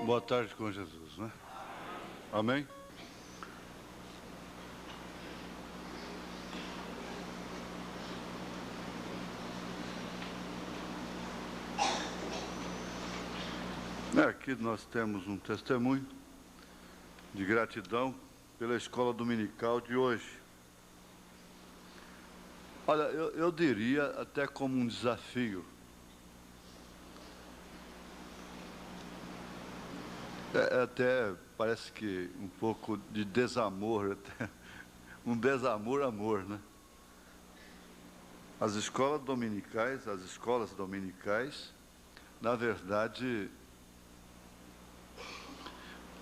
Boa tarde com Jesus, né? Amém? Aqui nós temos um testemunho de gratidão pela escola dominical de hoje. Olha, eu diria até como um desafio. Até parece que um pouco de desamor, até um desamor-amor, né? As escolas dominicais, na verdade,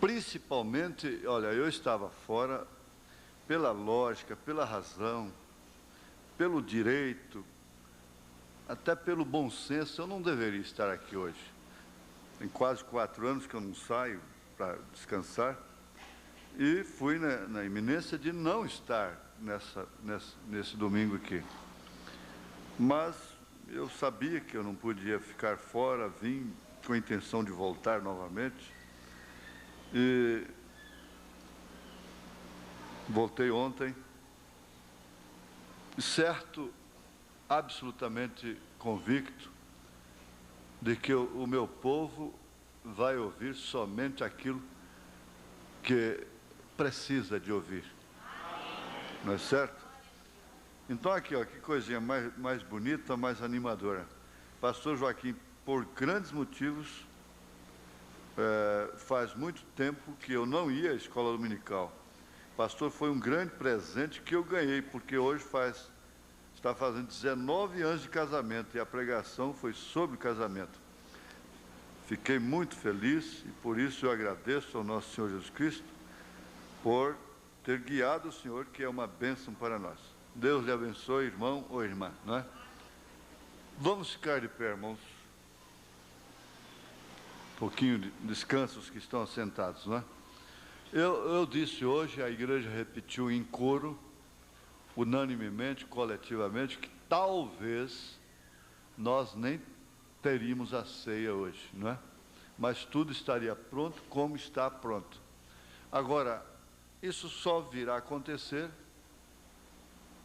principalmente, olha, eu estava fora pela lógica, pela razão, pelo direito, até pelo bom senso, eu não deveria estar aqui hoje. Tem quase 4 anos que eu não saio para descansar e fui na iminência de não estar nesse domingo aqui. Mas eu sabia que eu não podia ficar fora, vim com a intenção de voltar novamente e voltei ontem, certo, absolutamente convicto de que o meu povo vai ouvir somente aquilo que precisa de ouvir. Não é certo? Então aqui, ó, que coisinha mais bonita, mais animadora. Pastor Joaquim, por grandes motivos, faz muito tempo que eu não ia à escola dominical. Pastor, foi um grande presente que eu ganhei, porque hoje está fazendo 19 anos de casamento e a pregação foi sobre o casamento. Fiquei muito feliz e por isso eu agradeço ao nosso Senhor Jesus Cristo por ter guiado o Senhor, que é uma bênção para nós. Deus lhe abençoe, irmão ou irmã, não é? Vamos ficar de pé, irmãos. Um pouquinho de descanso os que estão assentados, não é? Eu disse hoje, a igreja repetiu em coro, unanimemente, coletivamente, que talvez nós nem teríamos a ceia hoje, não é? Mas tudo estaria pronto como está pronto. Agora, isso só virá a acontecer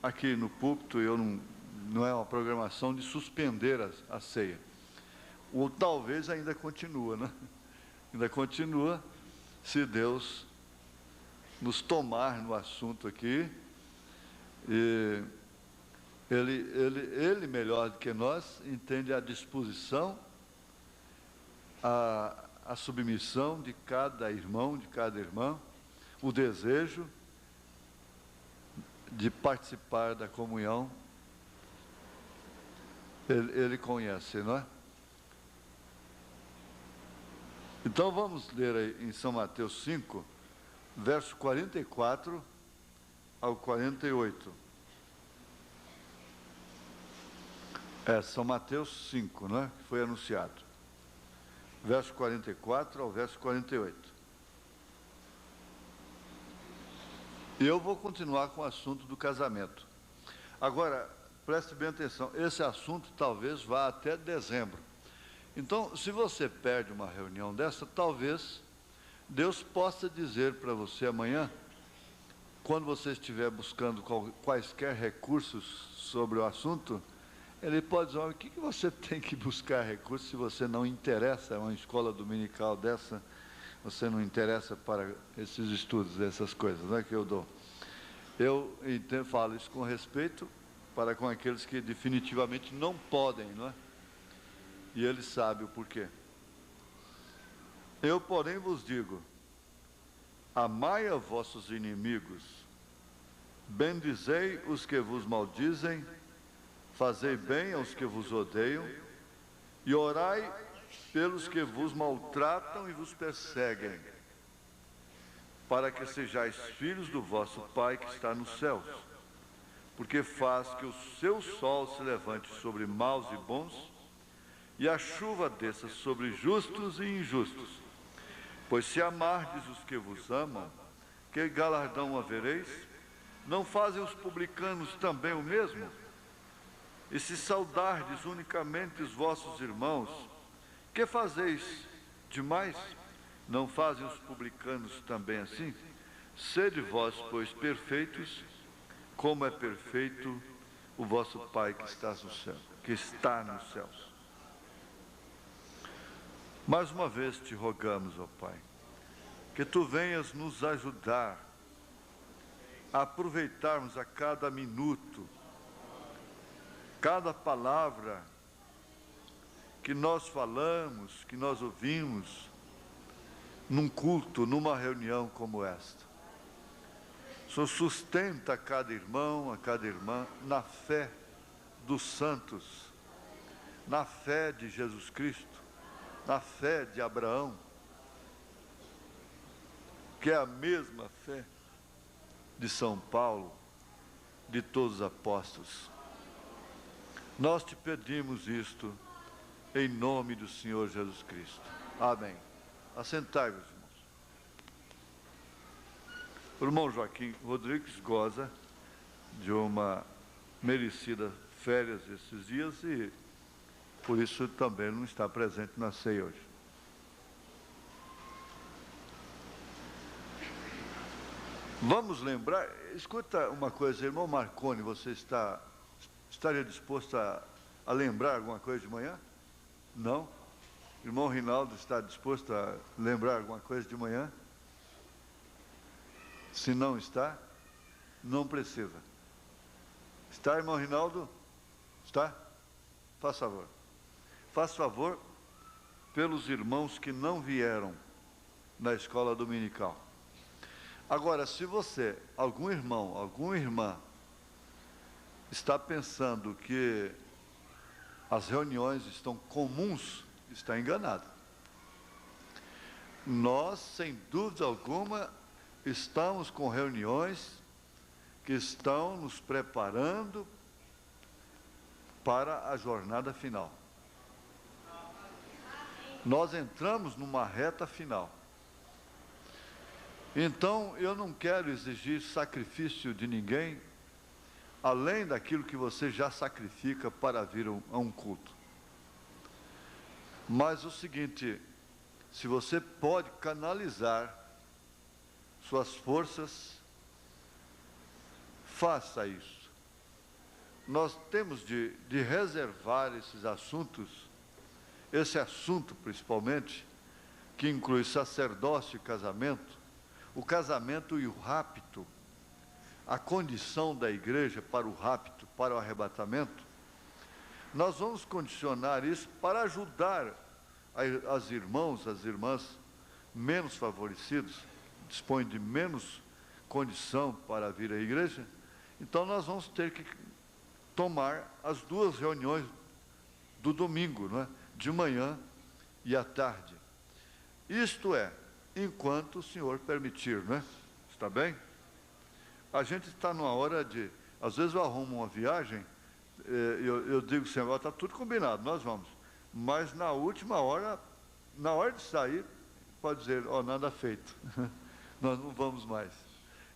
aqui no púlpito. Eu não é uma programação de suspender a ceia. O talvez ainda continua, né? Ainda continua, se Deus nos tomar no assunto aqui. E ele melhor do que nós entende a disposição, a submissão de cada irmão, de cada irmã, o desejo de participar da comunhão. Ele conhece, não é? Então vamos ler aí em São Mateus 5, verso 44 ao 48. São Mateus 5, né? Que foi anunciado. Verso 44 ao verso 48. E eu vou continuar com o assunto do casamento. Agora, preste bem atenção, esse assunto talvez vá até dezembro. Então, se você perde uma reunião dessa, talvez Deus possa dizer para você amanhã, quando você estiver buscando quaisquer recursos sobre o assunto, Ele pode dizer: o que você tem que buscar recursos se você não interessa a uma escola dominical dessa, você não interessa para esses estudos, essas coisas, não é que eu dou. Eu falo isso com respeito para com aqueles que definitivamente não podem, não é? E Ele sabe o porquê. Eu, porém, vos digo: amai a vossos inimigos, bendizei os que vos maldizem, fazei bem aos que vos odeiam, e orai pelos que vos maltratam e vos perseguem, para que sejais filhos do vosso Pai que está nos céus, porque faz que o seu sol se levante sobre maus e bons, e a chuva desça sobre justos e injustos. Pois se amardes os que vos amam, que galardão havereis? Não fazem os publicanos também o mesmo? E se saudardes unicamente os vossos irmãos, que fazeis demais? Não fazem os publicanos também assim? Sede vós, pois, perfeitos, como é perfeito o vosso Pai que está no céu, que está nos céus. Mais uma vez te rogamos, ó Pai, que Tu venhas nos ajudar a aproveitarmos a cada minuto, cada palavra que nós falamos, que nós ouvimos, num culto, numa reunião como esta. O Senhor sustenta a cada irmão, a cada irmã, na fé dos santos, na fé de Jesus Cristo, na fé de Abraão, que é a mesma fé de São Paulo, de todos os apóstolos. Nós te pedimos isto em nome do Senhor Jesus Cristo. Amém. Assentai-vos, irmãos. O irmão Joaquim Rodrigues goza de uma merecida férias esses dias e por isso também não está presente na ceia hoje. Vamos lembrar, escuta uma coisa, irmão Marconi, você estaria disposto a lembrar alguma coisa de manhã? Não? Irmão Rinaldo está disposto a lembrar alguma coisa de manhã? Se não está, não precisa. Está, irmão Rinaldo? Está? Faça favor. Faça favor pelos irmãos que não vieram na escola dominical. Agora, se você, algum irmão, alguma irmã, está pensando que as reuniões estão comuns, está enganado. Nós, sem dúvida alguma, estamos com reuniões que estão nos preparando para a jornada final. Nós entramos numa reta final. Então, eu não quero exigir sacrifício de ninguém, além daquilo que você já sacrifica para vir a um culto. Mas o seguinte, se você pode canalizar suas forças, faça isso. Nós temos de reservar esses assuntos, esse assunto principalmente, que inclui sacerdócio e casamento, o casamento e o rapto, a condição da igreja para o rapto, para o arrebatamento. Nós vamos condicionar isso para ajudar as irmãs menos favorecidas, dispõem de menos condição para vir à igreja. Então nós vamos ter que tomar as duas reuniões do domingo, não é? De manhã e à tarde. Isto é, enquanto o Senhor permitir, não é? Está bem? A gente está numa hora de... Às vezes eu arrumo uma viagem, eu digo sempre, está tudo combinado, nós vamos. Mas na última hora, na hora de sair, pode dizer, nada feito. Nós não vamos mais.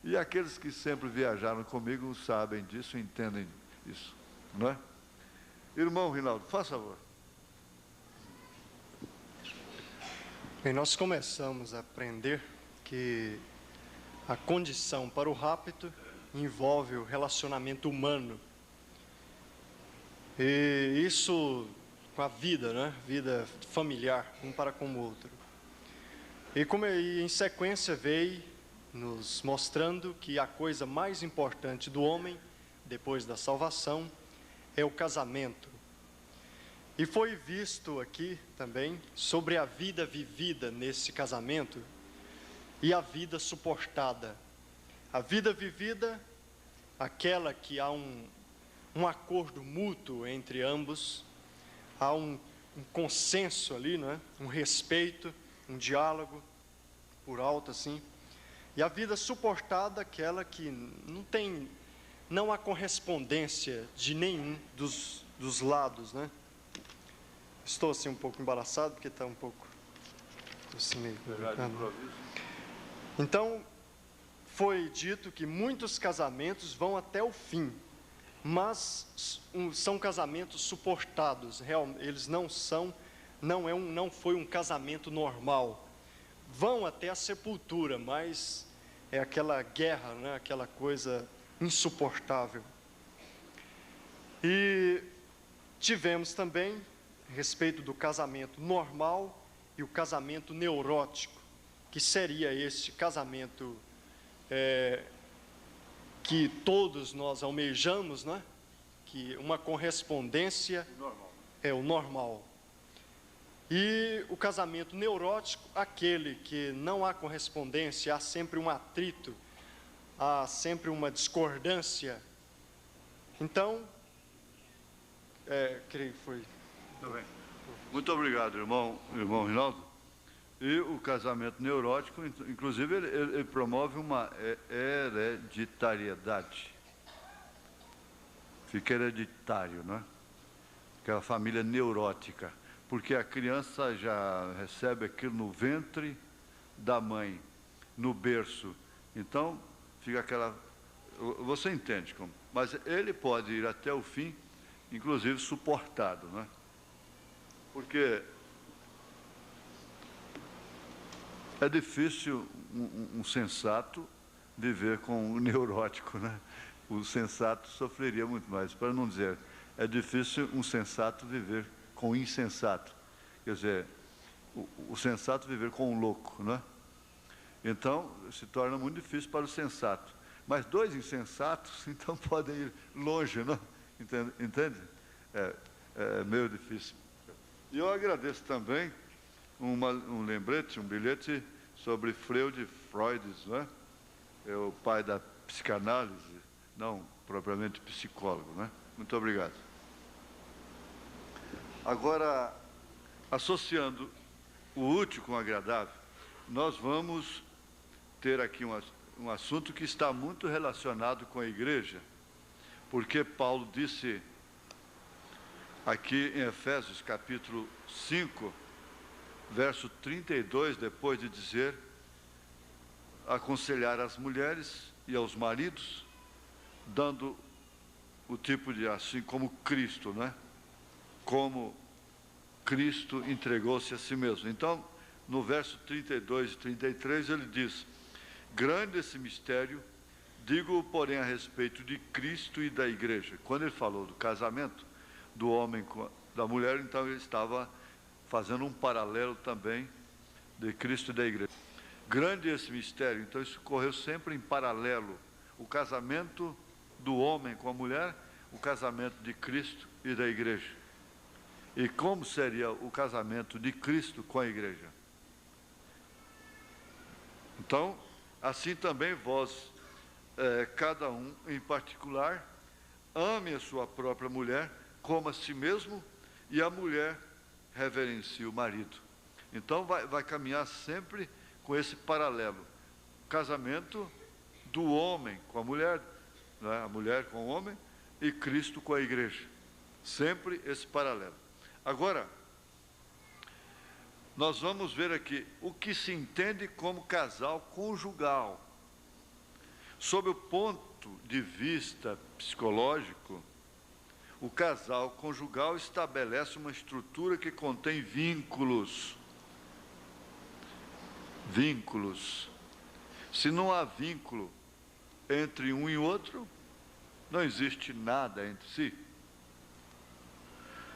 E aqueles que sempre viajaram comigo sabem disso, entendem isso, não é? Irmão Rinaldo, faça favor. Bem, nós começamos a aprender que a condição para o rapto envolve o relacionamento humano. E isso com a vida, né? Vida familiar, um para com o outro. E em sequência veio nos mostrando que a coisa mais importante do homem, depois da salvação, é o casamento. E foi visto aqui também sobre a vida vivida nesse casamento e a vida suportada. A vida vivida, aquela que há um acordo mútuo entre ambos, há um consenso ali, não é? Um respeito, um diálogo por alto assim. E a vida suportada, aquela que não há correspondência de nenhum dos lados, né? Estou assim um pouco embaraçado, porque está um pouco assim meio... Então, foi dito que muitos casamentos vão até o fim, mas são casamentos suportados, eles não foi um casamento normal. vão até a sepultura, mas é aquela guerra, né? Aquela coisa insuportável. E tivemos também a respeito do casamento normal e o casamento neurótico, que seria este casamento que todos nós almejamos, né? Que uma correspondência é o normal. E o casamento neurótico, aquele que não há correspondência, há sempre um atrito, há sempre uma discordância. Então, creio que foi. Muito bem. Muito obrigado, irmão Rinaldo. E o casamento neurótico, inclusive, ele promove uma hereditariedade. Fica hereditário, não é? Aquela família neurótica. Porque a criança já recebe aquilo no ventre da mãe, no berço. Então, fica aquela... Você entende como? Mas ele pode ir até o fim, inclusive suportado, não é? Porque é difícil um sensato viver com um neurótico, né? O sensato sofreria muito mais. Para não dizer, é difícil um sensato viver com um insensato. Quer dizer, o sensato viver com um louco, né? Então, se torna muito difícil para o sensato. Mas dois insensatos, então, podem ir longe, não? Entende? É meio difícil. E eu agradeço também um lembrete, um bilhete sobre Freud, não é? É o pai da psicanálise, não propriamente psicólogo, né? Muito obrigado. Agora, associando o útil com o agradável, nós vamos ter aqui um assunto que está muito relacionado com a igreja, porque Paulo disse aqui em Efésios capítulo 5, verso 32, depois de dizer, aconselhar as mulheres e aos maridos, dando o tipo de, assim como Cristo, né? Como Cristo entregou-se a si mesmo. Então, no verso 32 e 33, ele diz, grande esse mistério, digo, porém, a respeito de Cristo e da igreja. Quando ele falou do casamento do homem com da mulher, então ele estava fazendo um paralelo também de Cristo e da igreja. Grande esse mistério, então isso correu sempre em paralelo. O casamento do homem com a mulher, o casamento de Cristo e da igreja. E como seria o casamento de Cristo com a igreja? Então, assim também vós, cada um em particular, ame a sua própria mulher como a si mesmo, e a mulher reverencie o marido. Então, vai caminhar sempre com esse paralelo. Casamento do homem com a mulher, né? A mulher com o homem, e Cristo com a igreja. Sempre esse paralelo. Agora, nós vamos ver aqui o que se entende como casal conjugal. Sob o ponto de vista psicológico, o casal conjugal estabelece uma estrutura que contém vínculos. Vínculos. Se não há vínculo entre um e outro, não existe nada entre si.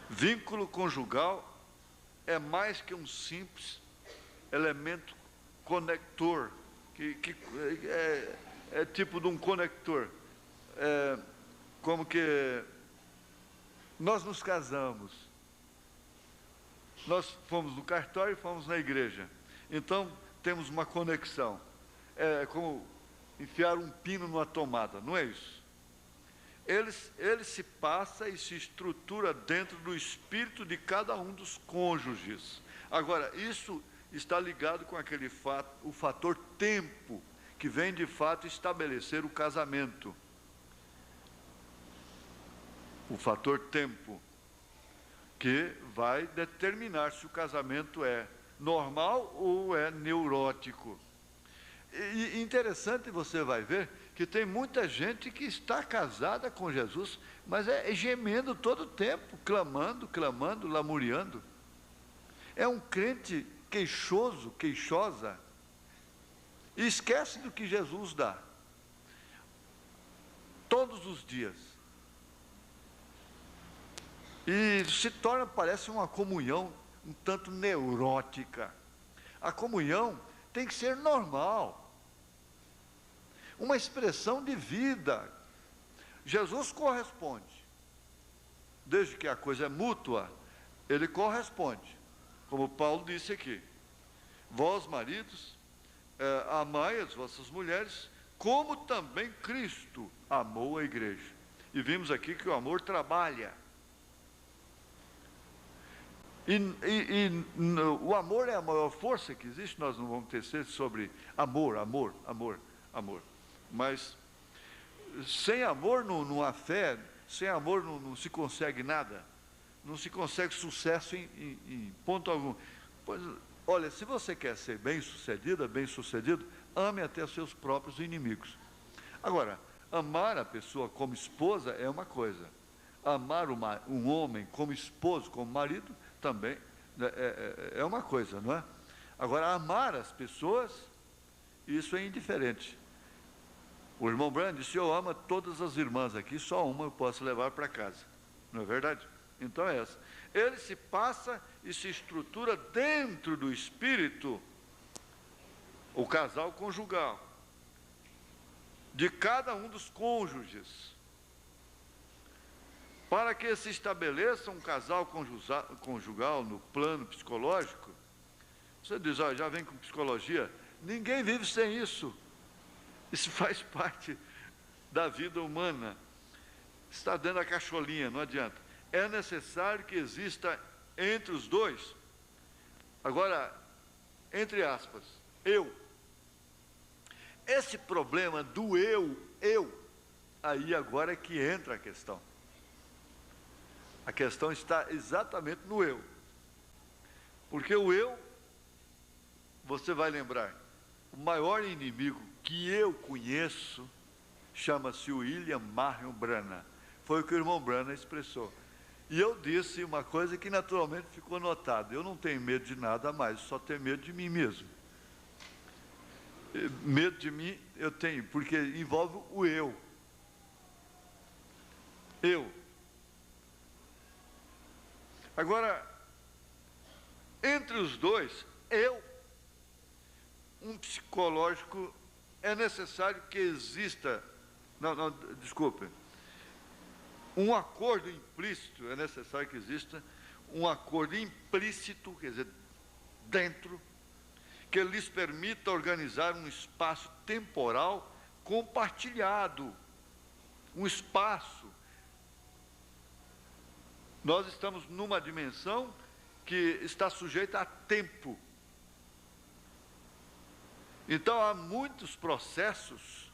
Vínculo conjugal é mais que um simples elemento conector, que é tipo de um conector. Como que nós nos casamos, nós fomos no cartório e fomos na igreja, então temos uma conexão. É como enfiar um pino numa tomada, não é isso? Ele se passa e se estrutura dentro do espírito de cada um dos cônjuges. Agora, isso está ligado com aquele fato, o fator tempo, que vem de fato estabelecer o casamento. O fator tempo, que vai determinar se o casamento é normal ou é neurótico. E interessante, você vai ver que tem muita gente que está casada com Jesus, mas é gemendo todo o tempo, clamando, lamuriando. É um crente queixosa, e esquece do que Jesus dá. Todos os dias. E se torna, parece uma comunhão um tanto neurótica. A comunhão tem que ser normal. Uma expressão de vida. Jesus corresponde. Desde que a coisa é mútua, ele corresponde. Como Paulo disse aqui. Vós, maridos, amai as vossas mulheres, como também Cristo amou a igreja. E vimos aqui que o amor trabalha. O amor é a maior força que existe. Nós não vamos tecer sobre amor. Mas sem amor não há fé, sem amor não se consegue nada. Não se consegue sucesso em ponto algum. Pois, olha, se você quer ser bem-sucedido, ame até os seus próprios inimigos. Agora, amar a pessoa como esposa é uma coisa. Amar um homem como esposo, como marido, também é uma coisa, não é? Agora, amar as pessoas, isso é indiferente. O irmão Branham disse: eu amo todas as irmãs aqui, só uma eu posso levar para casa. Não é verdade? Então é essa. Ele se passa e se estrutura dentro do espírito, o casal conjugal, de cada um dos cônjuges, para que se estabeleça um casal conjugal no plano psicológico. Você diz: olha, já vem com psicologia. Ninguém vive sem isso. Isso faz parte da vida humana. Está dentro da cacholinha, não adianta. É necessário que exista entre os dois, agora, entre aspas, eu. Esse problema do eu, aí agora é que entra a questão. A questão está exatamente no eu. Porque o eu, você vai lembrar, o maior inimigo que eu conheço chama-se William Marion Branham. Foi o que o irmão Branham expressou. E eu disse uma coisa que naturalmente ficou notada: eu não tenho medo de nada mais, só tenho medo de mim mesmo. Medo de mim eu tenho, porque envolve o eu. Eu. Agora, entre os dois, um psicológico, é necessário que exista, desculpe, um acordo implícito, é necessário que exista um acordo implícito, quer dizer, dentro, que lhes permita organizar um espaço temporal compartilhado, um espaço. Nós estamos numa dimensão que está sujeita a tempo. Então, há muitos processos.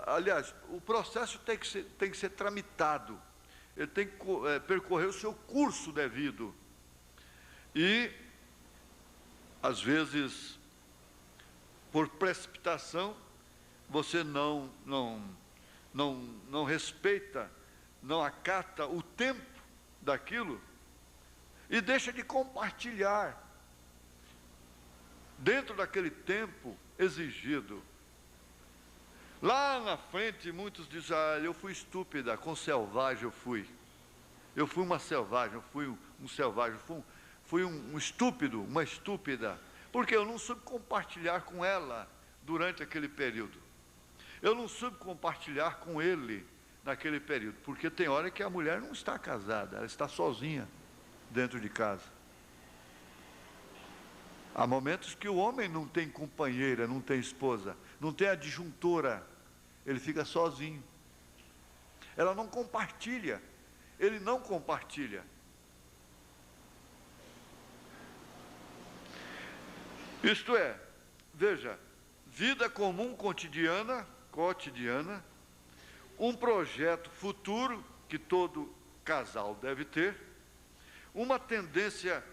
Aliás, o processo tem que ser tramitado. Ele tem que percorrer o seu curso devido. E, às vezes, por precipitação, você não respeita, não acata o tempo daquilo e deixa de compartilhar dentro daquele tempo exigido. Lá na frente, muitos dizem: eu fui estúpida, com selvagem eu fui uma selvagem, eu fui um selvagem, fui um estúpido, uma estúpida, porque eu não soube compartilhar com ela durante aquele período. Eu não soube compartilhar com ele naquele período, porque tem hora que a mulher não está casada, ela está sozinha dentro de casa. Há momentos que o homem não tem companheira, não tem esposa, não tem adjuntora, ele fica sozinho. Ela não compartilha, ele não compartilha. Isto é, veja, vida comum cotidiana, um projeto futuro que todo casal deve ter, uma tendência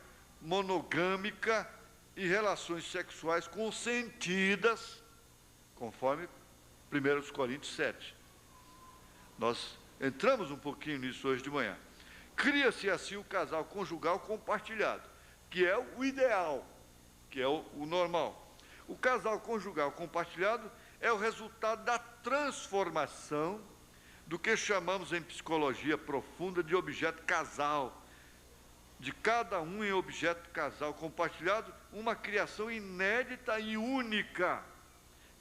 monogâmica e relações sexuais consentidas, conforme 1 Coríntios 7. Nós entramos um pouquinho nisso hoje de manhã. Cria-se assim o casal conjugal compartilhado, que é o ideal, que é o normal. O casal conjugal compartilhado é o resultado da transformação do que chamamos em psicologia profunda de objeto casal, de cada um em objeto casal compartilhado, uma criação inédita e única.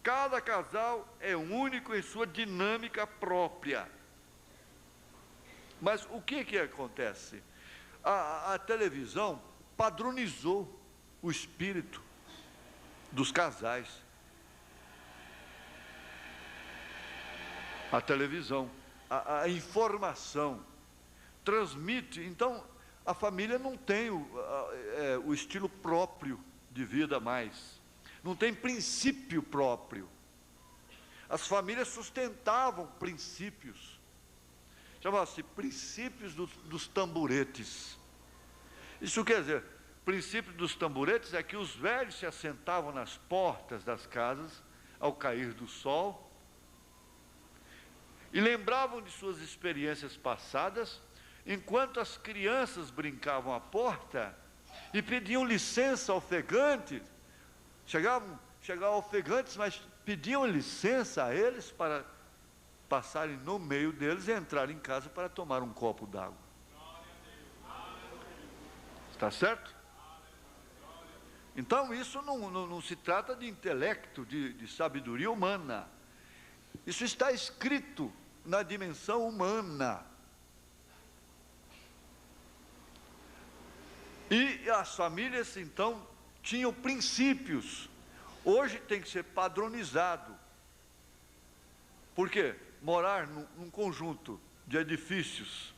Cada casal é único em sua dinâmica própria. Mas o que acontece? A televisão padronizou o espírito dos casais. A televisão, a informação transmite. Então, a família não tem o estilo próprio de vida mais. Não tem princípio próprio. As famílias sustentavam princípios. Chamava-se princípios dos tamboretes. Isso quer dizer, princípio dos tamboretes é que os velhos se assentavam nas portas das casas ao cair do sol e lembravam de suas experiências passadas, enquanto as crianças brincavam à porta e pediam licença ofegantes. Chegavam ofegantes, mas pediam licença a eles para passarem no meio deles e entrarem em casa para tomar um copo d'água. Está certo? Então, isso não se trata de intelecto, de sabedoria humana. Isso está escrito na dimensão humana. E as famílias, então, tinham princípios. Hoje tem que ser padronizado. Por quê? Morar num conjunto de edifícios.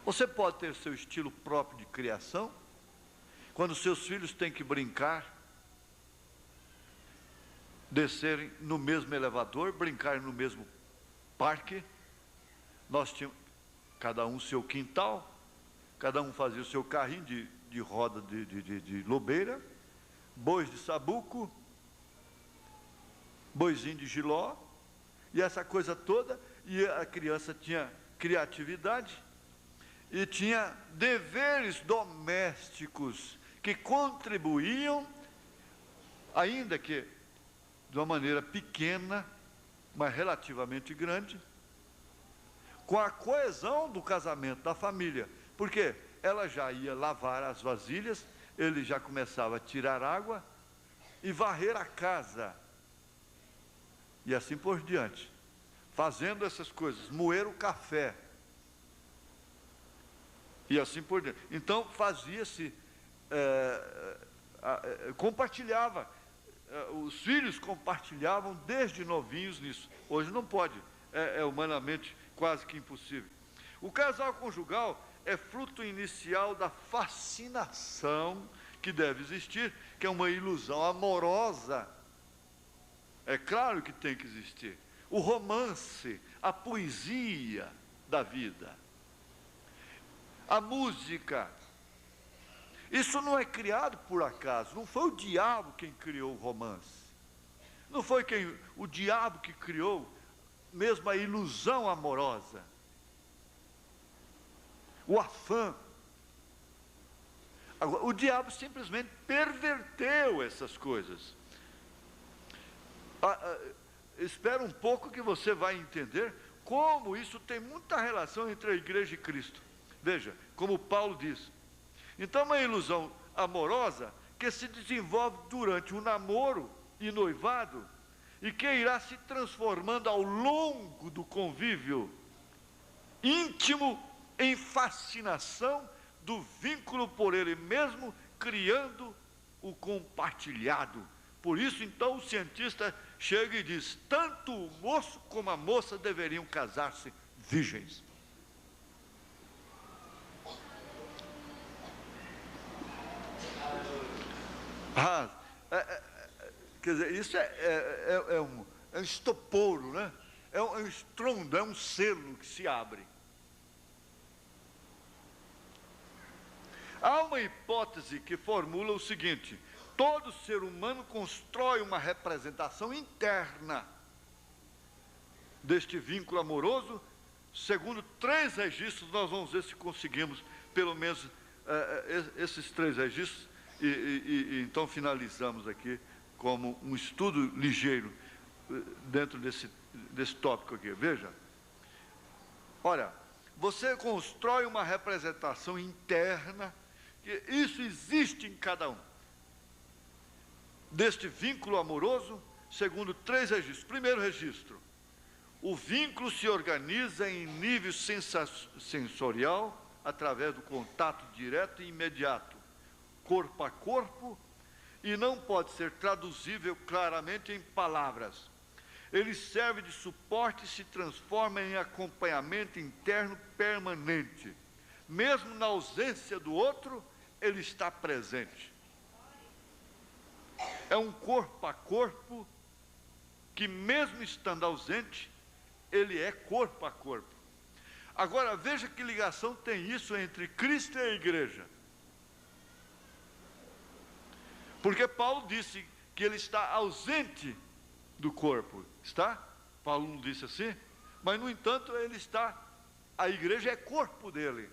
Você pode ter seu estilo próprio de criação. Quando seus filhos têm que brincar, descerem no mesmo elevador, brincarem no mesmo parque. Nós tínhamos cada um seu quintal, cada um fazia o seu carrinho de roda de lobeira, bois de sabuco, boizinho de jiló, e essa coisa toda, e a criança tinha criatividade, e tinha deveres domésticos que contribuíam, ainda que de uma maneira pequena, mas relativamente grande, com a coesão do casamento, da família. Porque ela já ia lavar as vasilhas, ele já começava a tirar água e varrer a casa. E assim por diante. Fazendo essas coisas, moer o café. E assim por diante. Então, fazia-se, compartilhava. Os filhos compartilhavam desde novinhos nisso. Hoje não pode, é humanamente quase que impossível. O casal conjugal é fruto inicial da fascinação que deve existir, que é uma ilusão amorosa. É claro que tem que existir. O romance, a poesia da vida, a música. Isso não é criado por acaso. Não foi o diabo quem criou o romance. Não foi o diabo que criou mesmo a ilusão amorosa. O afã. Agora, o diabo simplesmente perverteu essas coisas. Espera um pouco que você vai entender como isso tem muita relação entre a igreja e Cristo. Veja, como Paulo diz. Então, uma ilusão amorosa que se desenvolve durante o namoro e noivado e que irá se transformando ao longo do convívio íntimo em fascinação do vínculo por ele mesmo, criando o compartilhado. Por isso, então, o cientista chega e diz: tanto o moço como a moça deveriam casar-se virgens. Quer dizer, isso é um estopouro, né? É um estrondo, é um selo que se abre. Há uma hipótese que formula o seguinte: todo ser humano constrói uma representação interna deste vínculo amoroso, segundo 3 registros. Nós vamos ver se conseguimos pelo menos esses 3 registros, e então finalizamos aqui como um estudo ligeiro dentro desse tópico aqui. Veja, olha, você constrói uma representação interna, que isso existe em cada um, deste vínculo amoroso, segundo 3 registros. Primeiro registro, o vínculo se organiza em nível sensorial, através do contato direto e imediato, corpo a corpo, e não pode ser traduzível claramente em palavras. Ele serve de suporte e se transforma em acompanhamento interno permanente. Mesmo na ausência do outro, ele está presente. É um corpo a corpo que, mesmo estando ausente, ele é corpo a corpo. Agora, veja que ligação tem isso entre Cristo e a igreja. Porque Paulo disse que ele está ausente do corpo. Está? Paulo não disse assim? Mas, no entanto, ele está, a igreja é corpo dele.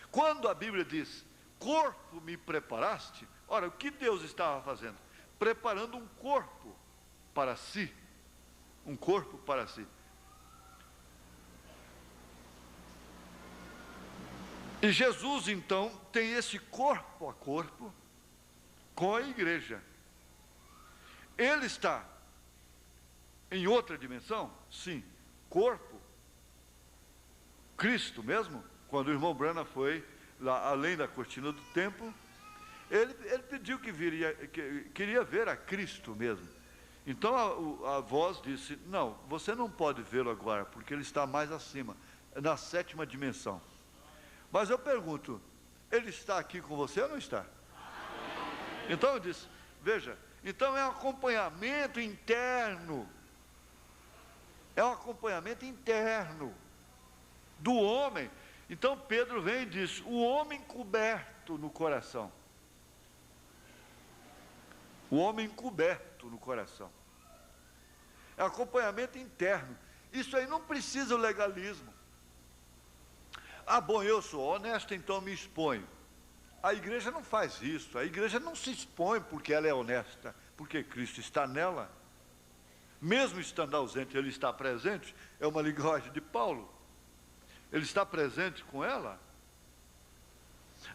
Quando a Bíblia diz, corpo me preparaste, ora, o que Deus estava fazendo? Preparando um corpo para si. Um corpo para si. E Jesus, então, tem esse corpo a corpo com a igreja. Ele está em outra dimensão? Sim. Corpo. Cristo mesmo, quando o irmão Branham foi lá além da cortina do templo, ele pediu que queria ver a Cristo mesmo. Então a voz disse, não, você não pode vê-lo agora, porque ele está mais acima, na 7ª dimensão. Mas eu pergunto, ele está aqui com você ou não está? Então eu disse, veja, então é um acompanhamento interno. É um acompanhamento interno do homem. Então Pedro vem e diz, o homem coberto no coração. O homem coberto no coração. É acompanhamento interno. Isso aí não precisa o legalismo. Ah, bom, eu sou honesto, então me exponho. A igreja não faz isso. A igreja não se expõe porque ela é honesta, porque Cristo está nela. Mesmo estando ausente, ele está presente. É uma linguagem de Paulo. Ele está presente com ela.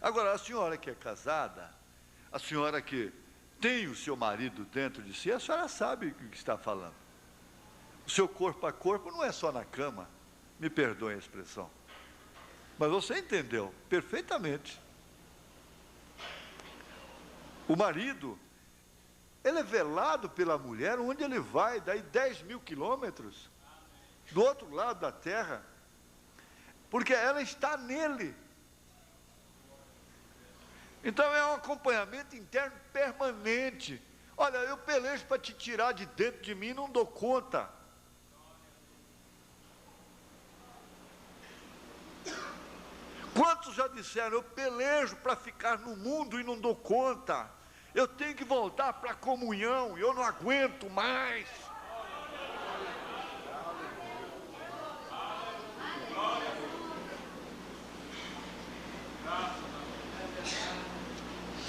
Agora, a senhora que é casada, a senhora que tem o seu marido dentro de si, a senhora sabe o que está falando. O seu corpo a corpo não é só na cama. Me perdoe a expressão. Mas você entendeu perfeitamente. O marido, ele é velado pela mulher, onde ele vai, daí 10.000 quilômetros, do outro lado da terra, porque ela está nele. Então é um acompanhamento interno permanente. Olha, eu pelejo para te tirar de dentro de mim, não dou conta. Quantos já disseram, eu pelejo para ficar no mundo e não dou conta. Eu tenho que voltar para a comunhão, eu não aguento mais.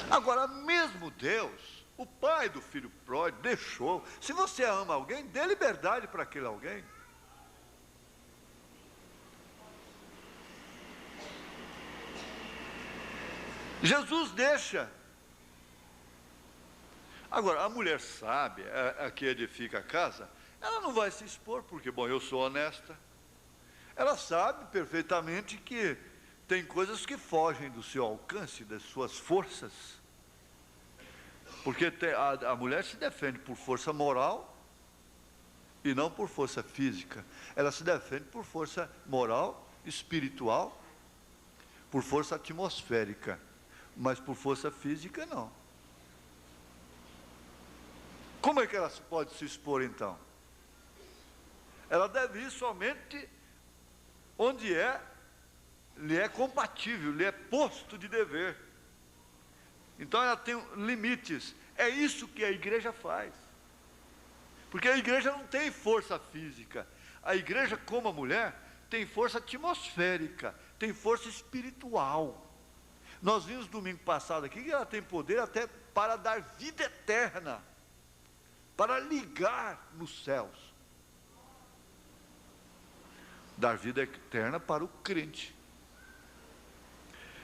Agora, mesmo Deus, o pai do filho pródigo, deixou. Se você ama alguém, dê liberdade para aquele alguém. Jesus deixa. Agora, a mulher sábia, a que edifica a casa, ela não vai se expor, porque, bom, eu sou honesta. Ela sabe perfeitamente que tem coisas que fogem do seu alcance, das suas forças. Porque a mulher se defende por força moral e não por força física. Ela se defende por força moral, espiritual, por força atmosférica. Mas por força física, não. Como é que ela pode se expor, então? Ela deve ir somente onde lhe é compatível, lhe é posto de dever. Então ela tem limites. É isso que a igreja faz. Porque a igreja não tem força física. A igreja, como a mulher, tem força atmosférica, tem força espiritual. Nós vimos domingo passado aqui que ela tem poder até para dar vida eterna. para ligar nos céus, dar vida eterna para o crente.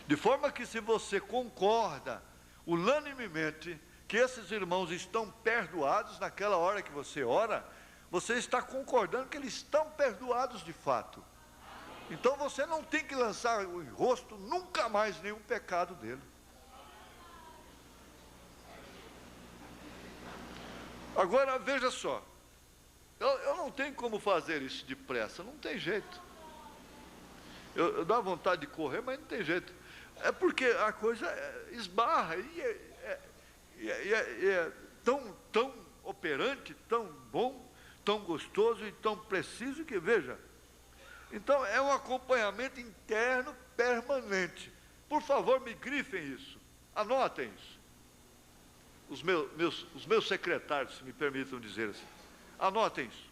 De forma que, se você concorda unanimemente que esses irmãos estão perdoados naquela hora que você ora, você está concordando que eles estão perdoados de fato. Então você não tem que lançar o rosto nunca mais nenhum pecado dele. Agora veja só, eu não tenho como fazer isso depressa, não tem jeito. Eu dá vontade de correr, mas não tem jeito. É porque a coisa esbarra e é tão operante, tão bom, tão gostoso e tão preciso que, veja, então é um acompanhamento interno permanente. Por favor, me grifem isso, anotem isso. Os meus secretários, se me permitam dizer assim, anotem isso.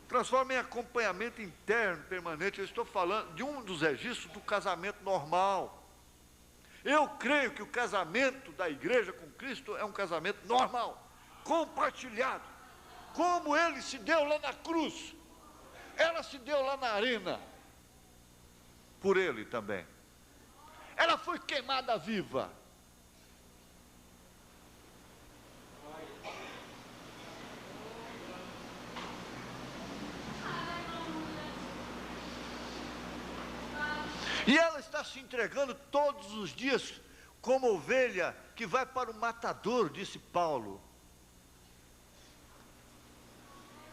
Transforma em acompanhamento interno permanente. Eu estou falando de um dos registros do casamento normal. Eu creio que o casamento da igreja com Cristo é um casamento normal, compartilhado, como ele se deu lá na cruz, ela se deu lá na arena, por ele também. Ela foi queimada viva. E ela está se entregando todos os dias como ovelha que vai para o matador, disse Paulo.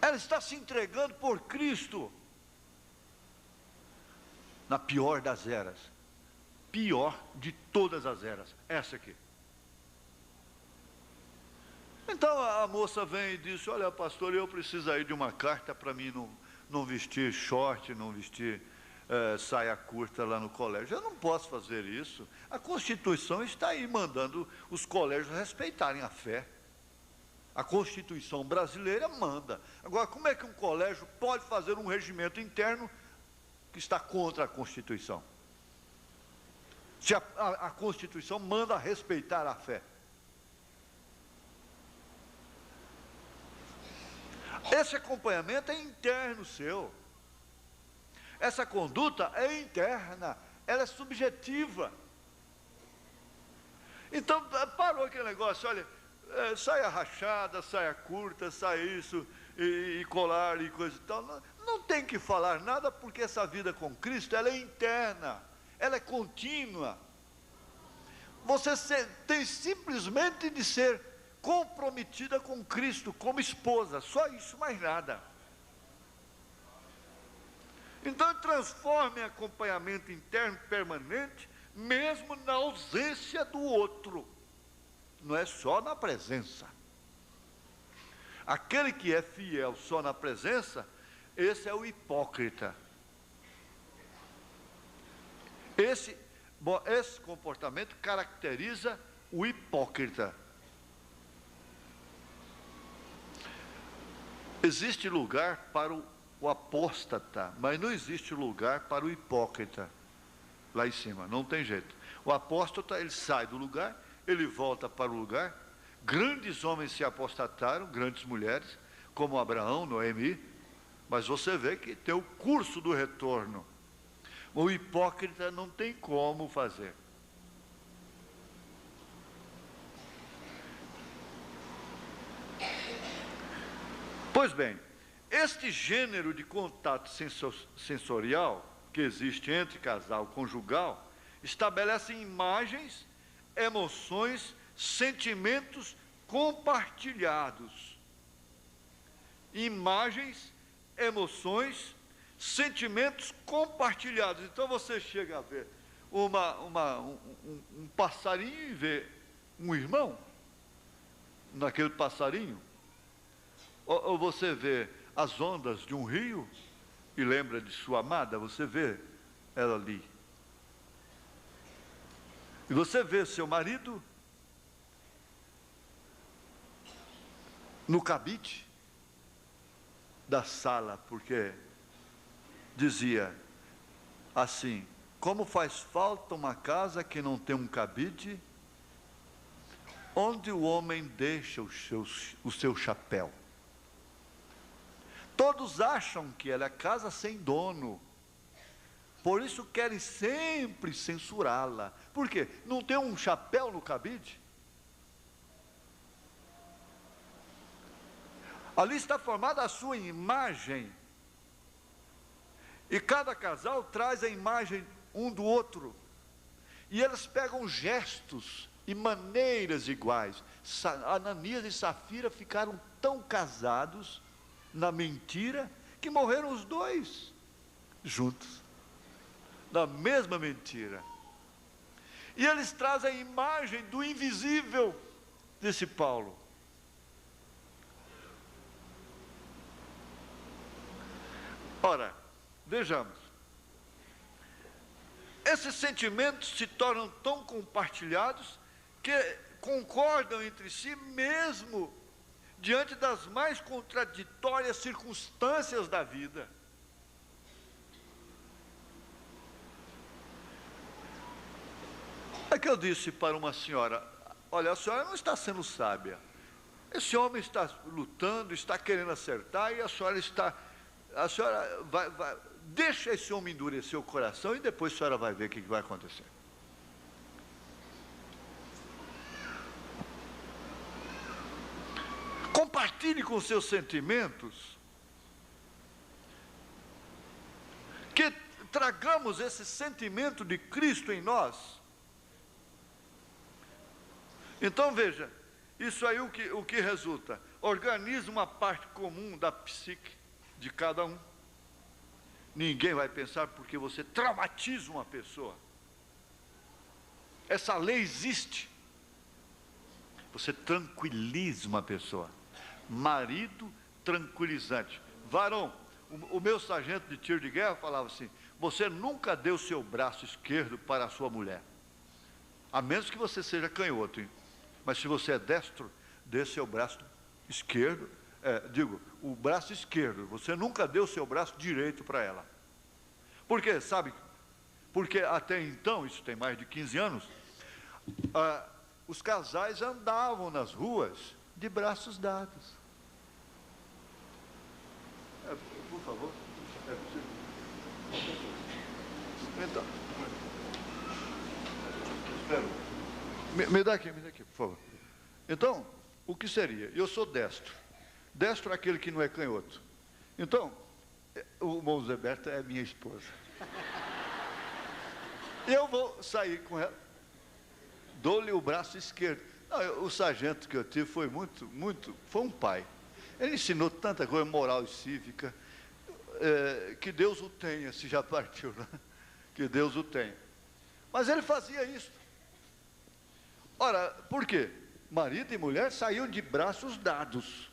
Ela está se entregando por Cristo. Na pior das eras. Pior de todas as eras. Essa aqui. Então a moça vem e diz: olha, pastor, eu preciso aí de uma carta para mim não vestir short, não vestir saia curta lá no colégio. Eu não posso fazer isso. A Constituição está aí mandando os colégios respeitarem a fé. A Constituição brasileira manda. Agora, como é que um colégio pode fazer um regimento interno que está contra a Constituição? Se a Constituição manda respeitar a fé. Esse acompanhamento é interno seu. Essa conduta é interna, ela é subjetiva. Então, parou aquele negócio, olha, saia rachada, saia curta, saia isso, e colar e coisa e tal. Não tem que falar nada, porque essa vida com Cristo, ela é interna, ela é contínua. Você tem simplesmente de ser comprometida com Cristo, como esposa, só isso, mais nada. Então, transforme em acompanhamento interno permanente, mesmo na ausência do outro. Não é só na presença. Aquele que é fiel só na presença, esse é o hipócrita. Esse comportamento caracteriza o hipócrita. Existe lugar para o apóstata, mas não existe lugar para o hipócrita. Lá em cima, não tem jeito. O apóstata, ele sai do lugar, ele volta para o lugar. Grandes homens se apostataram, grandes mulheres, como Abraão, Noemi, mas você vê que tem o curso do retorno. O hipócrita não tem como fazer. Pois bem, este gênero de contato sensorial que existe entre casal conjugal estabelece imagens, emoções, sentimentos compartilhados. Imagens, emoções, sentimentos compartilhados. Então você chega a ver um passarinho e vê um irmão naquele passarinho. Ou você vê as ondas de um rio e lembra de sua amada, você vê ela ali. E você vê seu marido no cabide da sala, porque dizia assim: como faz falta uma casa que não tem um cabide, onde o homem deixa o seu chapéu. Todos acham que ela é casa sem dono, por isso querem sempre censurá-la. Por quê? Não tem um chapéu no cabide? Ali está formada a sua imagem, e cada casal traz a imagem um do outro, e eles pegam gestos e maneiras iguais. Ananias e Safira ficaram tão casados na mentira, que morreram os dois juntos, na mesma mentira. E eles trazem a imagem do invisível, desse Paulo. Ora, vejamos, esses sentimentos se tornam tão compartilhados, que concordam entre si mesmo diante das mais contraditórias circunstâncias da vida. É que eu disse para uma senhora: olha, a senhora não está sendo sábia. Esse homem está lutando, está querendo acertar, e a senhora vai, deixa esse homem endurecer o coração, e depois a senhora vai ver o que vai acontecer. Compartilhe com seus sentimentos, que tragamos esse sentimento de Cristo em nós. Então veja, isso aí o que resulta? Organiza uma parte comum da psique de cada um. Ninguém vai pensar porque você traumatiza uma pessoa. Essa lei existe. Você tranquiliza uma pessoa. Marido tranquilizante. Varão, o meu sargento de tiro de guerra falava assim: você nunca deu seu braço esquerdo para a sua mulher, a menos que você seja canhoto, hein? Mas se você é destro, dê seu braço esquerdo, o braço esquerdo. Você nunca deu seu braço direito para ela. Por quê? Sabe? Porque até então, isso tem mais de 15 anos, os casais andavam nas ruas de braços dados. Por favor, é possível? Então, espera. Me dá aqui, por favor. Então, o que seria? Eu sou destro. Destro é aquele que não é canhoto. Então, o Monzeberta é minha esposa. Eu vou sair com ela, dou-lhe o braço esquerdo. Não, o sargento que eu tive foi foi um pai. Ele ensinou tanta coisa, moral e cívica, que Deus o tenha, se já partiu, né? Que Deus o tenha. Mas ele fazia isso. Ora, por quê? Marido e mulher saíam de braços dados.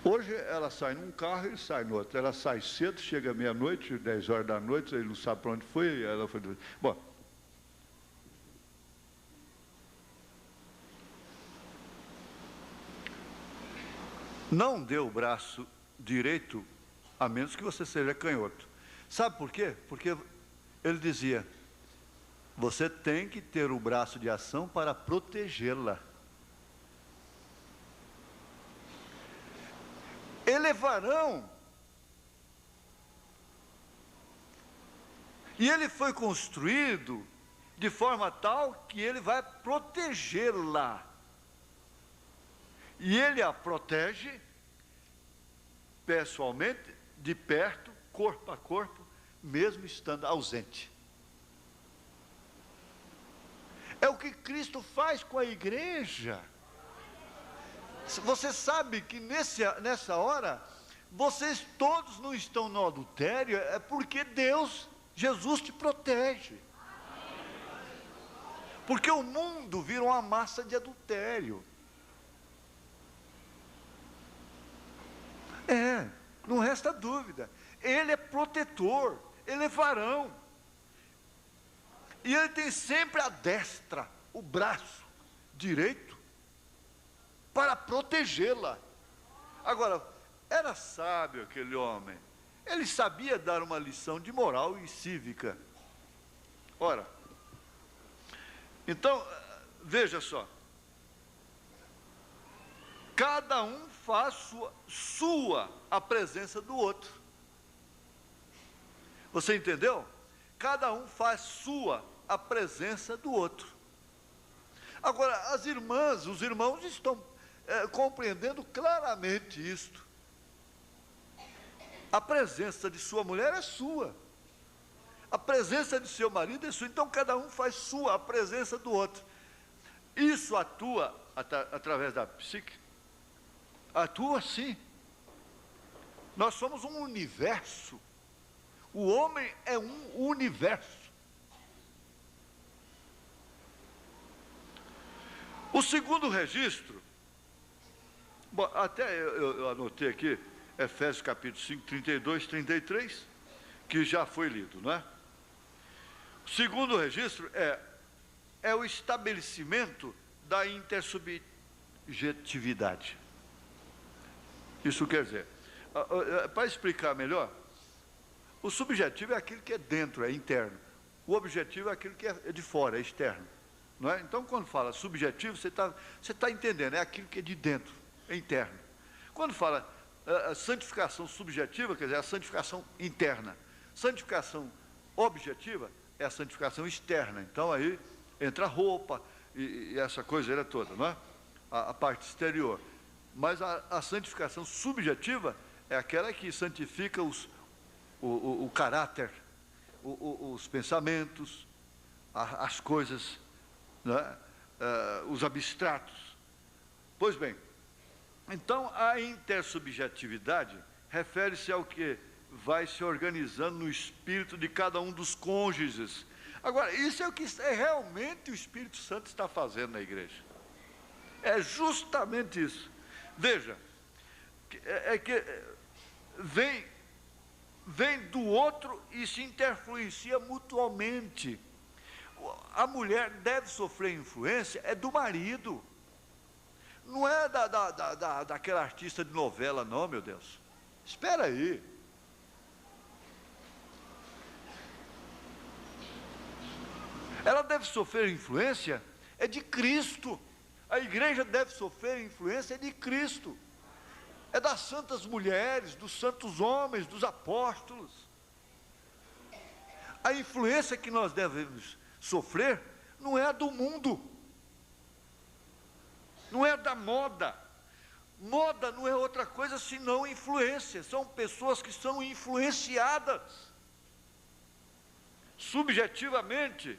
Hoje ela sai num carro, ele sai no outro. Ela sai cedo, chega meia-noite, 10 horas da noite, ele não sabe para onde foi, ela foi... Bom, não dê o braço direito, a menos que você seja canhoto. Sabe por quê? Porque ele dizia: você tem que ter o braço de ação para protegê-la. Ele é varão. E ele foi construído de forma tal que ele vai protegê-la. E ele a protege pessoalmente, de perto, corpo a corpo, mesmo estando ausente. É o que Cristo faz com a igreja. Você sabe que nessa hora, vocês todos não estão no adultério, é porque Jesus te protege. Porque o mundo vira uma massa de adultério. Não resta dúvida. Ele é protetor, ele é varão. E ele tem sempre a destra, o braço direito, para protegê-la. Agora, era sábio aquele homem. Ele sabia dar uma lição de moral e cívica. Ora, Então, veja só. Cada um faz sua a presença do outro. Você entendeu? Cada um faz sua a presença do outro. Agora, as irmãs, os irmãos estão compreendendo claramente isto. A presença de sua mulher é sua. A presença de seu marido é sua. Então, cada um faz sua a presença do outro. Isso atua através da psique? Atua sim. Nós somos um universo. O homem é um universo. O segundo registro, bom, até eu anotei aqui, Efésios capítulo 5, 32, 33, que já foi lido, não é? O segundo registro é o estabelecimento da intersubjetividade. Isso quer dizer, para explicar melhor, o subjetivo é aquilo que é dentro, é interno. O objetivo é aquilo que é de fora, é externo. Não é? Então, quando fala subjetivo, você tá entendendo, é aquilo que é de dentro, é interno. Quando fala a santificação subjetiva, quer dizer, a santificação interna. Santificação objetiva é a santificação externa. Então, aí entra a roupa e essa coisa toda, não é? A parte exterior. Mas a santificação subjetiva é aquela que santifica o caráter, os pensamentos, as coisas, né? Os abstratos. Pois bem, então a intersubjetividade refere-se ao que vai se organizando no espírito de cada um dos cônjuges. Agora, isso é o que realmente o Espírito Santo está fazendo na igreja. É justamente isso. Veja, que vem do outro e se interfluencia mutuamente. A mulher deve sofrer influência, é do marido. Não é daquela artista de novela, não, meu Deus. Espera aí. Ela deve sofrer influência, é de Cristo. A igreja deve sofrer influência, é de Cristo. É das santas mulheres, dos santos homens, dos apóstolos. A influência que nós devemos sofrer não é a do mundo, não é da moda. Moda não é outra coisa senão influência. São pessoas que são influenciadas subjetivamente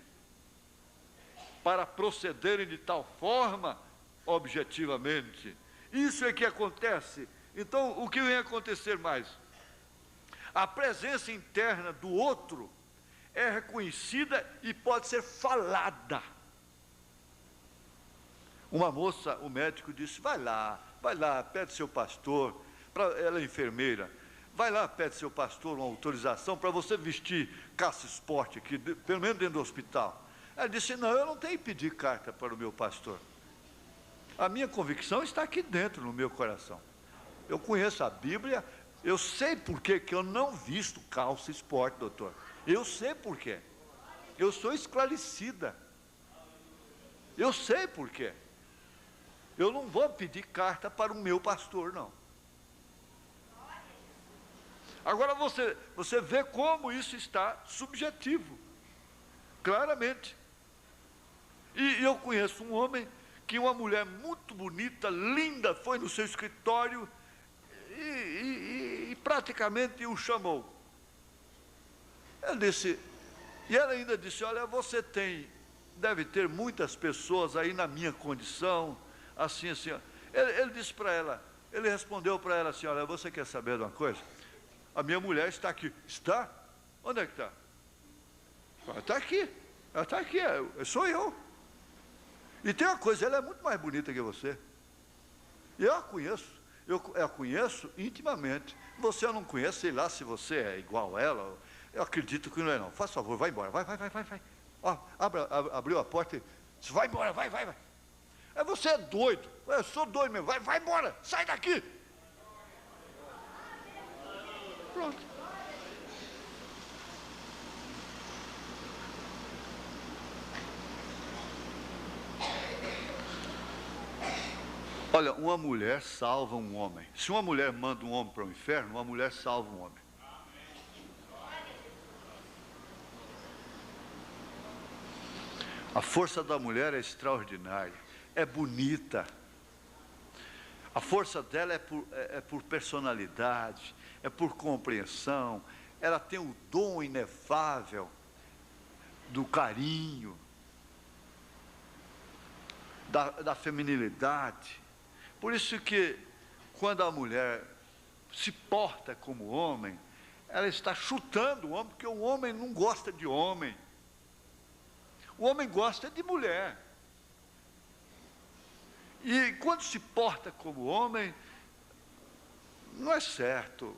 para procederem de tal forma objetivamente. Isso é que acontece. Então, o que vem acontecer mais? A presença interna do outro é reconhecida e pode ser falada. Uma moça, o médico disse, vai lá, pede seu pastor, ela é enfermeira, vai lá, pede seu pastor uma autorização para você vestir calça esporte aqui, pelo menos dentro do hospital. Ela disse, não, eu não tenho que pedir carta para o meu pastor. A minha convicção está aqui dentro, no meu coração. Eu conheço a Bíblia, eu sei por que eu não visto calça esporte, doutor. Eu sei por quê. Eu sou esclarecida. Eu sei por quê. Eu não vou pedir carta para o meu pastor, não. Agora você vê como isso está subjetivo. Claramente. E eu conheço um homem que uma mulher muito bonita, linda, foi no seu escritório e praticamente o chamou. Ele disse, e ela ainda disse, olha, você deve ter muitas pessoas aí na minha condição, assim. Ele disse para ela, ele respondeu para ela assim, olha, você quer saber de uma coisa? A minha mulher está aqui. Está? Onde é que está? Ela está aqui. Ela está aqui, sou eu. E tem uma coisa, ela é muito mais bonita que você. Eu a conheço. Eu a conheço intimamente. Você eu não conheço, sei lá se você é igual a ela. Eu acredito que não é não. Faz favor, vai embora. Vai. Ó, abriu a porta e disse, vai embora, vai. Você é doido. Eu sou doido mesmo. Vai embora, sai daqui. Pronto. Olha, uma mulher salva um homem. Se uma mulher manda um homem para o inferno, uma mulher salva um homem. A força da mulher é extraordinária, é bonita. A força dela é por personalidade, é por compreensão. Ela tem o dom inefável do carinho, da feminilidade. Por isso que, quando a mulher se porta como homem, ela está chutando o homem, porque o homem não gosta de homem. O homem gosta de mulher. E quando se porta como homem, não é certo.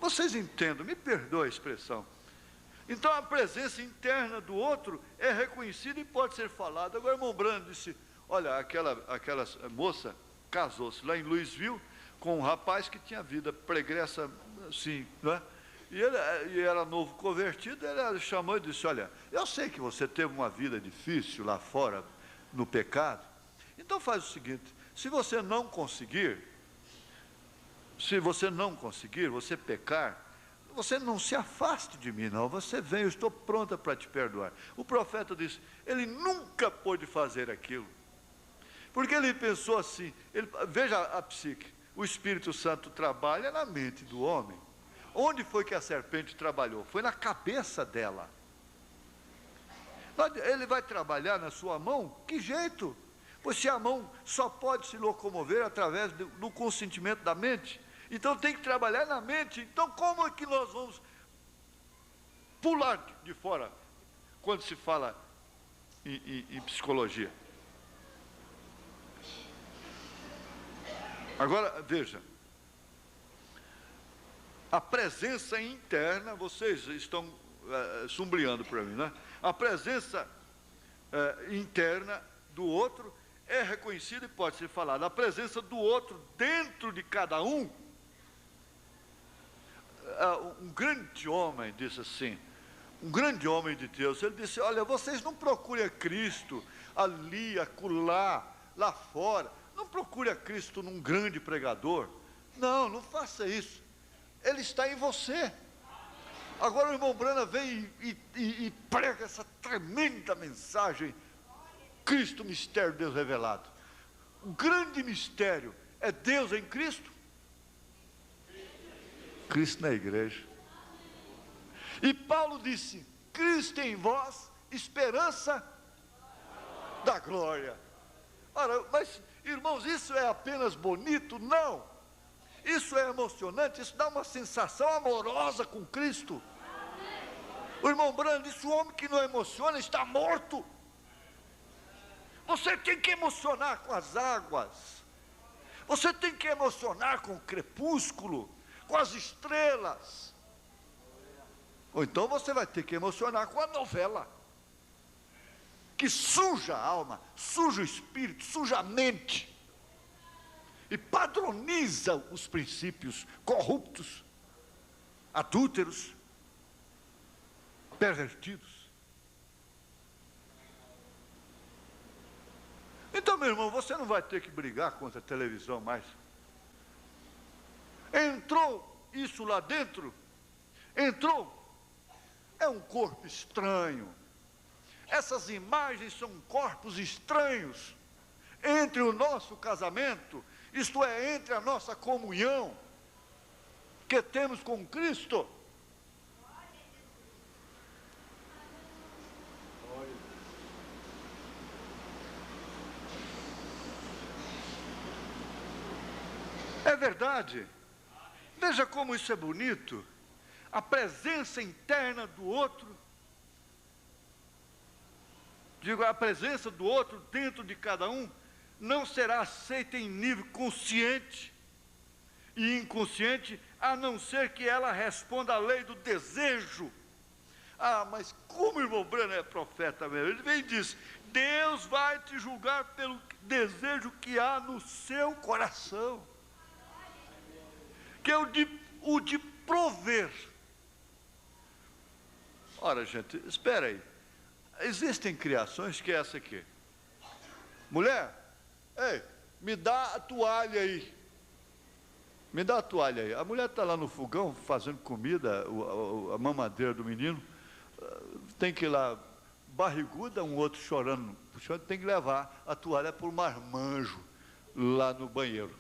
Vocês entendem, me perdoe a expressão. Então a presença interna do outro é reconhecida e pode ser falada. Agora, irmão Brando disse, olha, aquela moça casou-se lá em Louisville com um rapaz que tinha vida pregressa, assim, não é? E ele era novo convertido, ele chamou e disse, olha, eu sei que você teve uma vida difícil lá fora, no pecado, então faz o seguinte, se você não conseguir, você pecar, você não se afaste de mim, não, você vem, eu estou pronta para te perdoar. O profeta disse, ele nunca pôde fazer aquilo, porque ele pensou assim, veja a psique, o Espírito Santo trabalha na mente do homem. Onde foi que a serpente trabalhou? Foi na cabeça dela. Ele vai trabalhar na sua mão? Que jeito? Pois se a mão só pode se locomover através do consentimento da mente, então tem que trabalhar na mente. Então como é que nós vamos pular de fora quando se fala em psicologia? Agora, veja. A presença interna, vocês estão sombreando para mim, né? A presença interna do outro é reconhecida e pode ser falada. A presença do outro dentro de cada um. Um grande homem disse assim, um grande homem de Deus, ele disse, olha, vocês não procurem a Cristo ali, acolá, lá fora. Não procure a Cristo num grande pregador. Não faça isso. Ele está em você. Agora o irmão Brana vem e prega essa tremenda mensagem. Cristo, mistério de Deus revelado. O grande mistério é Deus em Cristo. Cristo na igreja. E Paulo disse, Cristo em vós, esperança da glória. Ora, mas irmãos, isso é apenas bonito? Não. Isso é emocionante, isso dá uma sensação amorosa com Cristo. O irmão Brando disse, o homem que não emociona está morto. Você tem que emocionar com as águas. Você tem que emocionar com o crepúsculo, com as estrelas. Ou então você vai ter que emocionar com a novela, que suja a alma, suja o espírito, suja a mente. E padroniza os princípios corruptos, adúlteros, pervertidos. Então, meu irmão, você não vai ter que brigar contra a televisão mais. Entrou isso lá dentro? Entrou. É um corpo estranho. Essas imagens são corpos estranhos entre o nosso casamento, isto é, entre a nossa comunhão que temos com Cristo. É verdade. Veja como isso é bonito. A presença interna do outro, digo, a presença do outro dentro de cada um, não será aceita em nível consciente e inconsciente, a não ser que ela responda à lei do desejo. Ah, mas como o irmão Brano é profeta mesmo, ele vem e diz, Deus vai te julgar pelo desejo que há no seu coração, que é o de prover. Ora, gente, espera aí, existem criações que é essa aqui, mulher, ei, me dá a toalha aí. Me dá a toalha aí. A mulher está lá no fogão fazendo comida, a mamadeira do menino, tem que ir lá, barriguda, um outro chorando, tem que levar a toalha para o marmanjo, lá no banheiro.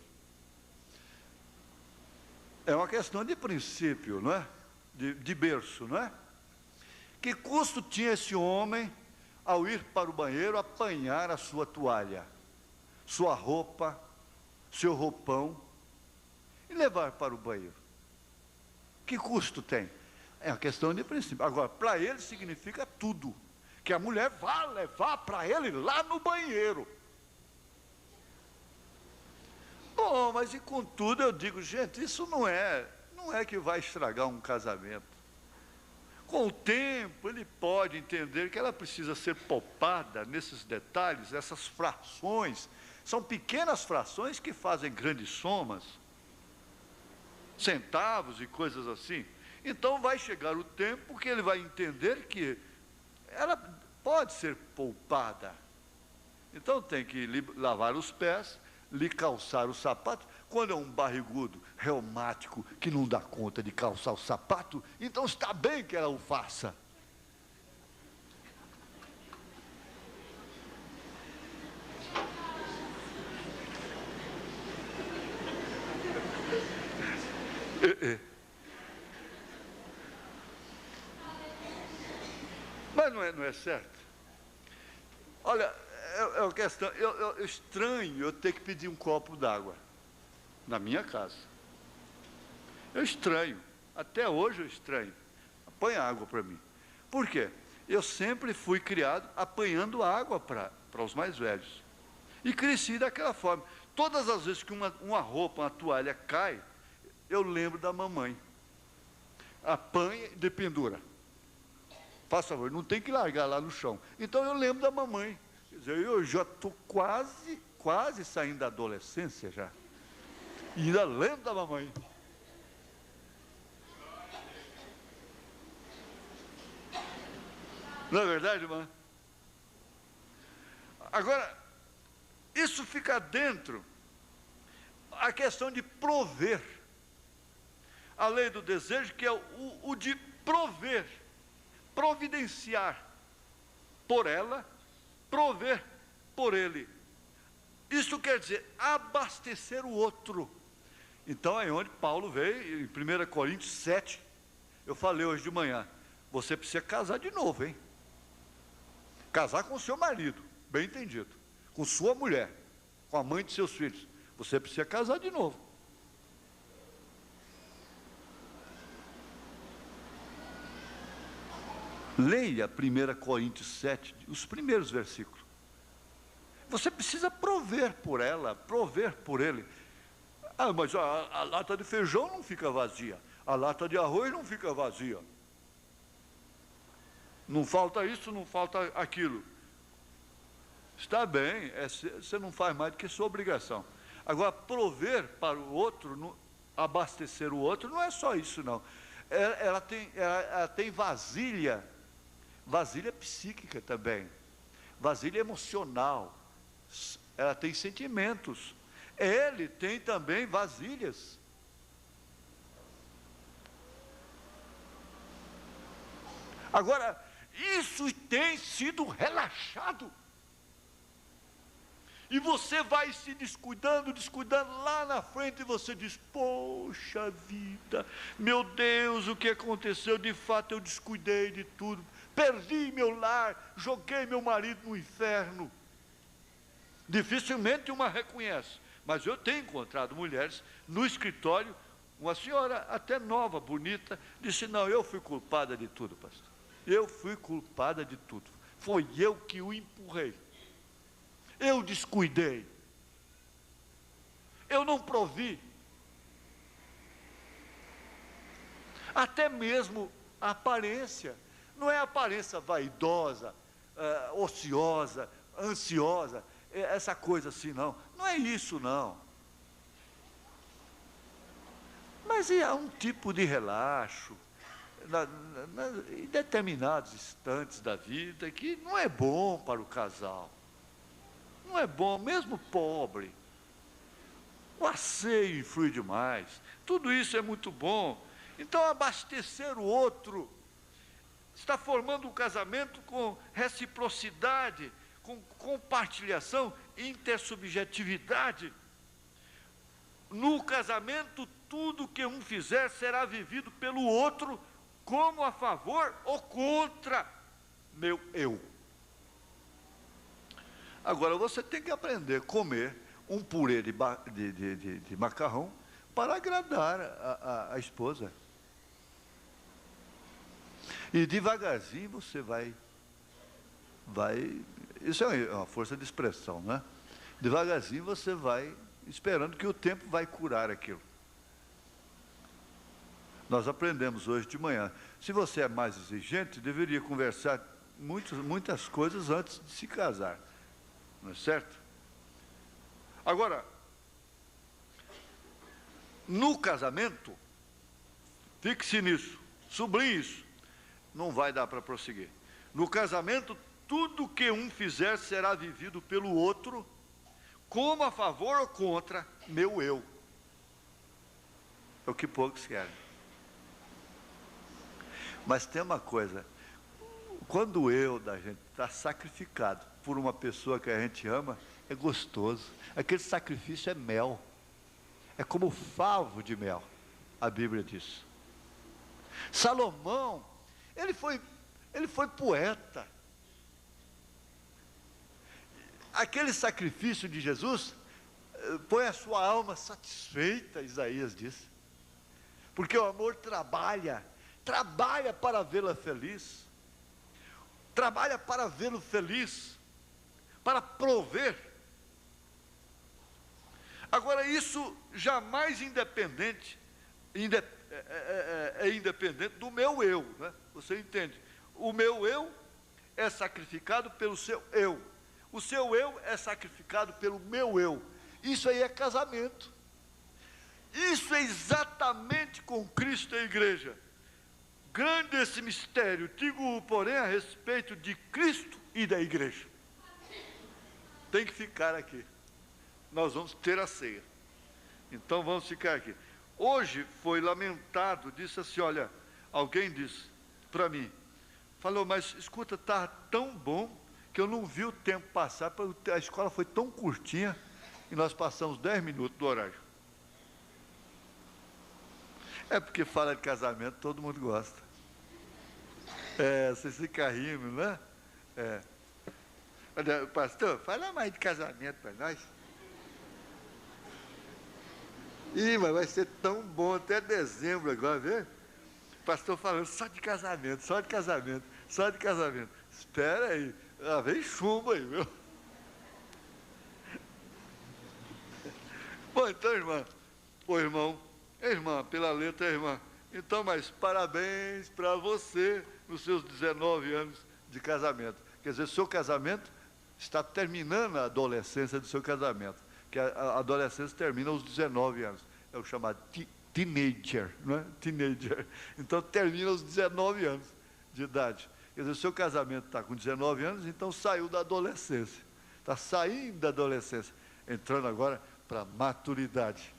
É uma questão de princípio, não é? De berço, não é? Que custo tinha esse homem, ao ir para o banheiro, apanhar a sua toalha, sua roupa, seu roupão, e levar para o banheiro? Que custo tem? É uma questão de princípio. Agora, para ele significa tudo, que a mulher vá levar para ele lá no banheiro. Bom, mas e contudo eu digo, gente, isso não é que vai estragar um casamento. Com o tempo, ele pode entender que ela precisa ser poupada nesses detalhes, essas frações. São pequenas frações que fazem grandes somas, centavos e coisas assim. Então vai chegar o tempo que ele vai entender que ela pode ser poupada. Então tem que lavar os pés, lhe calçar os sapatos. Quando é um barrigudo reumático que não dá conta de calçar o sapato, então está bem que ela o faça. Mas não é certo? Olha, é uma questão, eu estranho eu ter que pedir um copo d'água na minha casa. Eu estranho, até hoje eu estranho. Apanha água para mim. Por quê? Eu sempre fui criado apanhando água para os mais velhos. E cresci daquela forma. Todas as vezes que uma roupa, uma toalha cai, eu lembro da mamãe. Apanha e dependura. Faça favor, não tem que largar lá no chão. Então eu lembro da mamãe. Quer dizer, eu já estou quase saindo da adolescência já. E ainda lembro da mamãe. Não é verdade, irmã? Agora, isso fica dentro a questão de prover. A lei do desejo, que é o de prover, providenciar por ela, prover por ele. Isso quer dizer abastecer o outro. Então é onde Paulo veio, em 1 Coríntios 7, eu falei hoje de manhã, você precisa casar de novo, hein? Casar com o seu marido, bem entendido, com sua mulher, com a mãe de seus filhos. Você precisa casar de novo. Leia 1 Coríntios 7, os primeiros versículos. Você precisa prover por ela, prover por ele. Ah, mas a lata de feijão não fica vazia, a lata de arroz não fica vazia. Não falta isso, não falta aquilo. Está bem, você não faz mais do que sua obrigação. Agora, prover para o outro, abastecer o outro, não é só isso, não. Ela tem vasilha psíquica também, vasilha emocional, ela tem sentimentos. Ele tem também vasilhas. Agora, isso tem sido relaxado. E você vai se descuidando, lá na frente, e você diz, poxa vida, meu Deus, o que aconteceu? De fato eu descuidei de tudo, perdi meu lar, joguei meu marido no inferno. Dificilmente uma reconhece, mas eu tenho encontrado mulheres no escritório, uma senhora até nova, bonita, disse, não, eu fui culpada de tudo, pastor. Eu fui culpada de tudo. Foi eu que o empurrei. Eu descuidei. Eu não provi. Até mesmo a aparência. Não é a aparência vaidosa, ociosa, ansiosa, essa coisa assim, não. Não é isso, não. Mas é um tipo de relaxo, em determinados instantes da vida, que não é bom para o casal. Não é bom, mesmo pobre. O asseio influi demais. Tudo isso é muito bom. Então, abastecer o outro está formando um casamento com reciprocidade, com compartilhação, intersubjetividade. No casamento, tudo que um fizer será vivido pelo outro como a favor ou contra meu eu. Agora, você tem que aprender a comer um purê de macarrão para agradar a esposa. E devagarzinho você vai, isso é uma força de expressão, né? Devagarzinho você vai esperando que o tempo vai curar aquilo. Nós aprendemos hoje de manhã. Se você é mais exigente, deveria conversar muitas coisas antes de se casar. Não é certo? Agora, no casamento, fixe nisso, sublinhe isso, não vai dar para prosseguir. No casamento, tudo que um fizer será vivido pelo outro, como a favor ou contra meu eu. É o que poucos querem. Mas tem uma coisa, quando o eu da gente está sacrificado por uma pessoa que a gente ama, é gostoso. Aquele sacrifício é mel. É como favo de mel, a Bíblia diz. Salomão, ele foi poeta. Aquele sacrifício de Jesus põe a sua alma satisfeita, Isaías diz. Porque o amor trabalha para vê-la feliz. Trabalha para vê-lo feliz, para prover. Agora, isso jamais é independente do meu eu, né? Você entende? O meu eu é sacrificado pelo seu eu. O seu eu é sacrificado pelo meu eu. Isso aí é casamento. Isso é exatamente com Cristo e a igreja. Grande esse mistério, digo, porém, a respeito de Cristo e da igreja. Tem que ficar aqui. Nós vamos ter a ceia. Então vamos ficar aqui. Hoje foi lamentado, disse assim, olha, alguém disse para mim, falou, mas escuta, está tão bom que eu não vi o tempo passar, a escola foi tão curtinha e nós passamos 10 minutos do horário. É porque fala de casamento, todo mundo gosta. Você fica rindo, né? Olha, pastor, fala mais de casamento para nós. Ih, mas vai ser tão bom até dezembro agora, viu? Pastor falando só de casamento, só de casamento, só de casamento. Espera aí, vem chumbo aí, viu? Bom, então, irmã, pela letra, irmã. Então, mas parabéns para você nos seus 19 anos de casamento. Quer dizer, seu casamento está terminando a adolescência do seu casamento. Que a adolescência termina aos 19 anos. É o chamado teenager, não é? Teenager. Então, termina aos 19 anos de idade. Quer dizer, o seu casamento está com 19 anos, então saiu da adolescência. Está saindo da adolescência, entrando agora para a maturidade.